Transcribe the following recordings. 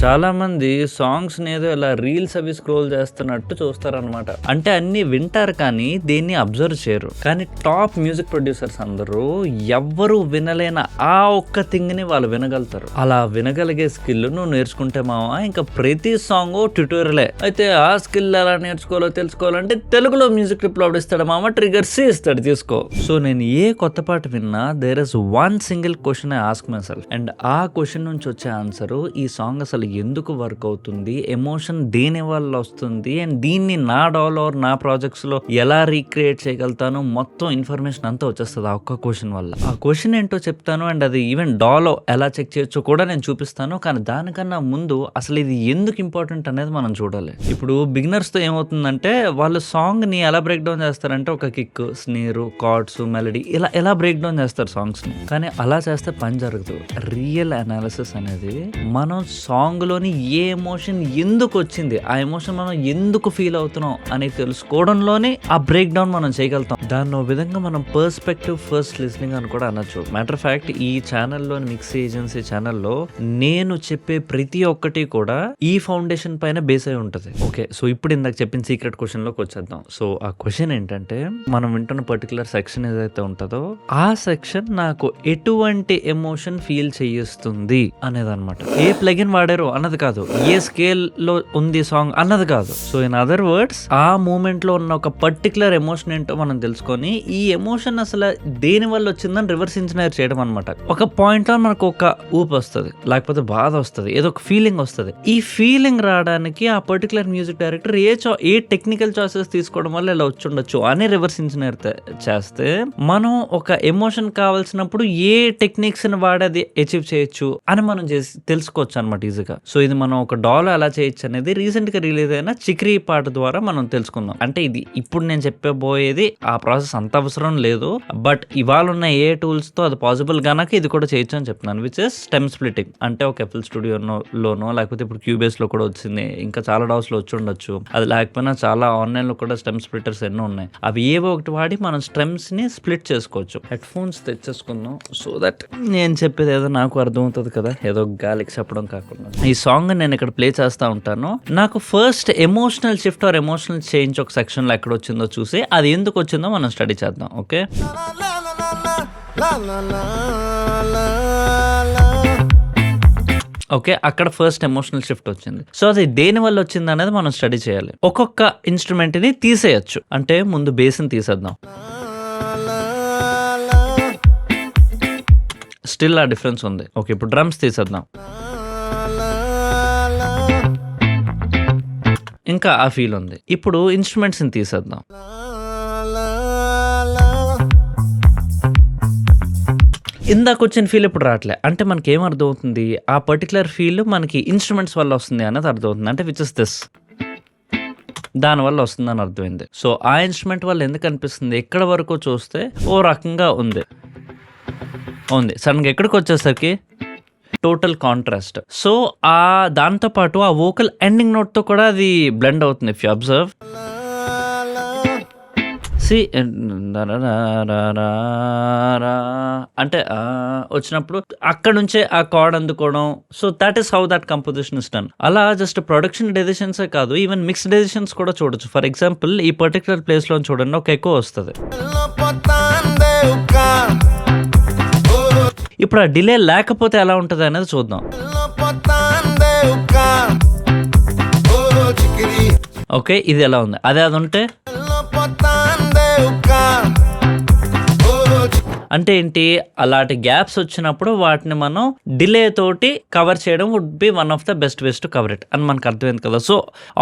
చాలా మంది సాంగ్స్ ఏదో ఇలా రీల్స్ అవి స్క్రోల్ చేస్తున్నట్టు చూస్తారనమాట. అంటే అన్ని వింటారు కానీ దేన్ని అబ్జర్వ్ చేయరు. కానీ టాప్ మ్యూజిక్ ప్రొడ్యూసర్స్ అందరూ ఎవ్వరు వినలేన ఆ ఒక్క థింగ్ ని వాళ్ళు వినగలుగుతారు. అలా వినగలిగే స్కిల్ నువ్వు నేర్చుకుంటే మావా ఇంకా ప్రతి సాంగ్ ట్యూటోరియలే. అయితే ఆ స్కిల్ ఎలా నేర్చుకోవాలో తెలుసుకోవాలంటే తెలుగులో మ్యూజిక్ రిప్లో ఇస్తాడు మామ, ట్రిగర్ సి ఇస్తాడు, తీసుకో. సో నేను ఏ కొత్త పాట విన్నా there is one single question I ask myself, and ఆ క్వశ్చన్ నుంచి వచ్చే ఆన్సర్ ఈ సాంగ్ అసలు ఎందుకు వర్క్ అవుతుంది, ఎమోషన్ దేని వల్ల వస్తుంది, అండ్ దీన్ని నా డాల్ ఆర్ నా ప్రాజెక్ట్స్ లో ఎలా రీక్రియేట్ చేయగలుగుతాను, మొత్తం ఇన్ఫర్మేషన్ అంతా వచ్చేస్తుంది ఆ ఒక్క క్వశ్చన్ వల్ల. ఆ క్వశ్చన్ ఏంటో చెప్తాను, అండ్ అది ఈవెన్ డాలో ఎలా చెక్ చేయొచ్చో కూడా నేను చూపిస్తాను. కానీ దానికన్నా ముందు అసలు ఇది ఎందుకు ఇంపార్టెంట్ అనేది మనం చూడాలి. ఇప్పుడు బిగినర్స్ తో ఏమవుతుందంటే వాళ్ళు సాంగ్ ని ఎలా బ్రేక్ డౌన్ చేస్తారంటే ఒక కిక్, స్నేరు, కార్డ్స్, మెలడీ ఎలా బ్రేక్ డౌన్ చేస్తారు సాంగ్స్ ని. కానీ అలా చేస్తే పని జరగదు. రియల్ అనాలిసిస్ అనేది మనం సాంగ్ లోని ఏ ఎమోషన్ ఎందుకు వచ్చింది, ఆ ఎమోషన్ మనం ఎందుకు ఫీల్ అవుతున్నాం అని తెలుసుకోవడంలోనే ఆ బ్రేక్ డౌన్ మనం చేయగలుగుతాం. దాన్ని విధంగా మనం పర్స్పెక్టివ్ ఫస్ట్ లిస్నింగ్ అని కూడా అనొచ్చు. మ్యాటర్ ఫ్యాక్ట్ ఈ ఛానల్లోని మిక్స్ ఏజెన్సీ ఛానల్లో నేను చెప్పే ప్రతి ఒక్కటి కూడా ఈ ఫౌండేషన్ పైన బేస్ అయి ఉంటది. ఓకే, సో ఇప్పుడు ఇందాక చెప్పిన సీక్రెట్ క్వశ్చన్ లోకి వచ్చేద్దాం. సో ఆ క్వశ్చన్ ఏంటంటే మనం వింటున్న పర్టికులర్ సెక్షన్ ఏదైతే ఉంటుందో ఆ సెక్షన్ నాకు ఎటువంటి ఎమోషన్ ఫీల్ చేయిస్తుంది అనేది అనమాట. ఏ ప్లగిన్ వాడారు అన్నది కాదు, ఏ స్కేల్ లో ఉంది సాంగ్ అన్నది కాదు. సో ఇన్ అదర్ వర్డ్స్ ఆ మూమెంట్ లో ఉన్న ఒక పర్టికులర్ ఎమోషన్ ఏంటో మనం తెలుసుకొని ఈ ఎమోషన్ అసలు దేని వల్ల వచ్చిందని రివర్స్ ఇంజనీర్ చేయడం అనమాట. ఒక పాయింట్ లో మనకు ఒక ఊపు వస్తుంది, లేకపోతే బాధ వస్తుంది, ఏదో ఒక ఫీలింగ్ వస్తుంది. ఈ ఫీలింగ్ రావడానికి ఆ particular music director a technical choices తీసుకోవడం వల్ల ఇలా వచ్చి ఉండొచ్చు అని రివర్స్ ఇంజనీర్ చేస్తే మనం ఒక ఎమోషన్ కావాల్సినప్పుడు ఏ టెక్నిక్స్ ని వాడేది అచీవ్ చేయొచ్చు అని మనం తెలుసుకోవచ్చు అనమాట ఈజీగా. సో ఇది మనం ఒక డాలో ఎలా చేయొచ్చు అనేది రీసెంట్ గా రిలీజ్ అయిన చిక్రీ పాట ద్వారా మనం తెలుసుకుందాం. అంటే ఇది ఇప్పుడు నేను చెప్పబోయేది ఆ ప్రాసెస్ అంత అవసరం లేదు, బట్ ఇవాళ ఉన్న ఏ టూల్స్ తో అది పాసిబుల్ గానక ఇది కూడా చేయొచ్చు అని చెప్తున్నాను. Which is stem splitting. అంటే ఒక ఎఫ్ఎల్ స్టూడియోలోనో లేకపోతే ఇప్పుడు క్యూబేస్ లో కూడా వచ్చింది, ఇంకా చాలా డాస్ లో వచ్చి ఉండొచ్చు. అది లేకపోయినా చాలా ఆన్లైన్ లో కూడా స్టెమ్ స్ప్లిట్టర్స్ ఎన్నో ఉన్నాయి. అవి ఏవో ఒకటి వాడి మనం స్టెమ్స్ ని స్ప్లిట్ చేసుకోవచ్చు. హెడ్ ఫోన్స్ తెచ్చేసుకుందాం సో దట్ నేను చెప్పేది ఏదో నాకు అర్థమవుతుంది కదా, ఏదో గాలికి చెప్పడం కాకుండా. ఈ సాంగ్ నేను ఇక్కడ ప్లే చేస్తా ఉంటాను. నాకు first emotional shift or emotional change ఒక సెక్షన్ లో ఎక్కడ వచ్చిందో చూసి అది ఎందుకు వచ్చిందో మనం స్టడీ చేద్దాం. ఓకే, ఓకే, అక్కడ ఫస్ట్ ఎమోషనల్ షిఫ్ట్ వచ్చింది. సో అది దేని వల్ల వచ్చింది అనేది మనం స్టడీ చేయాలి. ఒక్కొక్క ఇన్స్ట్రుమెంట్ ని తీసేయచ్చు. అంటే ముందు బేస్ ని తీసేద్దాం. స్టిల్ ఆ డిఫరెన్స్ ఉంది. ఓకే, ఇప్పుడు డ్రమ్స్ తీసేద్దాం. ఇంకా ఆ ఫీల్ ఉంది. ఇప్పుడు ఇన్స్ట్రుమెంట్స్ ని తీసేద్దాం. ఇందాక వచ్చిన ఫీల్ ఇప్పుడు రావట్లే. అంటే మనకి ఏం అర్థం అవుతుంది, ఆ పర్టికులర్ ఫీల్ మనకి ఇన్స్ట్రుమెంట్స్ వల్ల వస్తుంది అనేది అర్థం అవుతుంది. అంటే విచ్ ఇస్ దిస్, దాని వల్ల వస్తుందని అర్థమైంది. సో ఆ ఇన్స్ట్రుమెంట్ వల్ల ఎందుకు అనిపిస్తుంది, ఎక్కడ వరకు చూస్తే ఓ రకంగా ఉంది, సడన్ గా ఎక్కడికి వచ్చేసరికి టోటల్ కాంట్రాస్ట్. సో ఆ దాంతో పాటు ఆ వోకల్ ఎండింగ్ నోట్ తో కూడా అది బ్లెండ్ అవుతుంది. ఇఫ్ యు అబ్జర్వ్ అంటే వచ్చినప్పుడు అక్కడ నుంచే ఆ కార్డ్ అందుకోవడం. So that is how that composition is done. అలా జస్ట్ ప్రొడక్షన్ డెసిషన్స్ కాదు, ఈవెన్ మిక్స్ డెసిషన్స్ కూడా చూడొచ్చు. ఫర్ ఎగ్జాంపుల్ ఈ పర్టికులర్ ప్లేస్ లో చూడండి ఒక ఎకో వస్తుంది. ఇప్పుడు ఆ డిలే లేకపోతే ఎలా ఉంటుంది అనేది చూద్దాం. ఓకే, ఇది ఎలా ఉంది, అదే అది ఉంటే అంటే ఏంటి, అలాంటి గ్యాప్స్ వచ్చినప్పుడు వాటిని మనం డిలే తోటి కవర్ చేయడం would be one of the best ways to cover it అని మనకు అర్థమైంది కదా. సో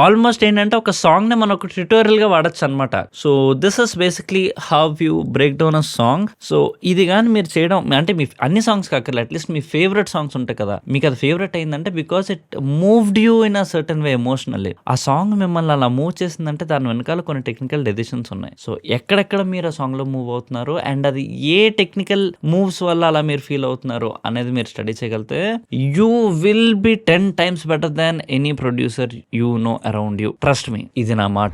ఆల్మోస్ట్ ఏంటంటే ఒక సాంగ్ ని మనం ఒక ట్యూటోరియల్ గా వాడచ్చు అనమాట. So this is basically how you break down a song. So ఇది కానీ మీరు చేయడం అంటే మీ అన్ని సాంగ్స్ కాకర్లే, అట్లీస్ట్ మీ ఫేవరెట్ సాంగ్స్ ఉంటాయి కదా, మీకు అది ఫేవరెట్ అయిందంటే because it moved you in a certain way emotionally. ఆ సాంగ్ మిమ్మల్ని అలా మూవ్ చేసిందంటే దాని వెనకాల కొన్ని టెక్నికల్ డెసిషన్స్ ఉన్నాయి. సో ఎక్కడెక్కడ మీరు ఆ సాంగ్ లో మూవ్ అవుతున్నారు అండ్ అది ఏ టెక్నికల్ మూవ్స్ వల్ల అలా మీరు ఫీల్ అవుతున్నారు అనేది మీరు స్టడీ చేయగలిగితే you will be 10 times better than any producer you know around you. Trust me, ఇది నా మాట.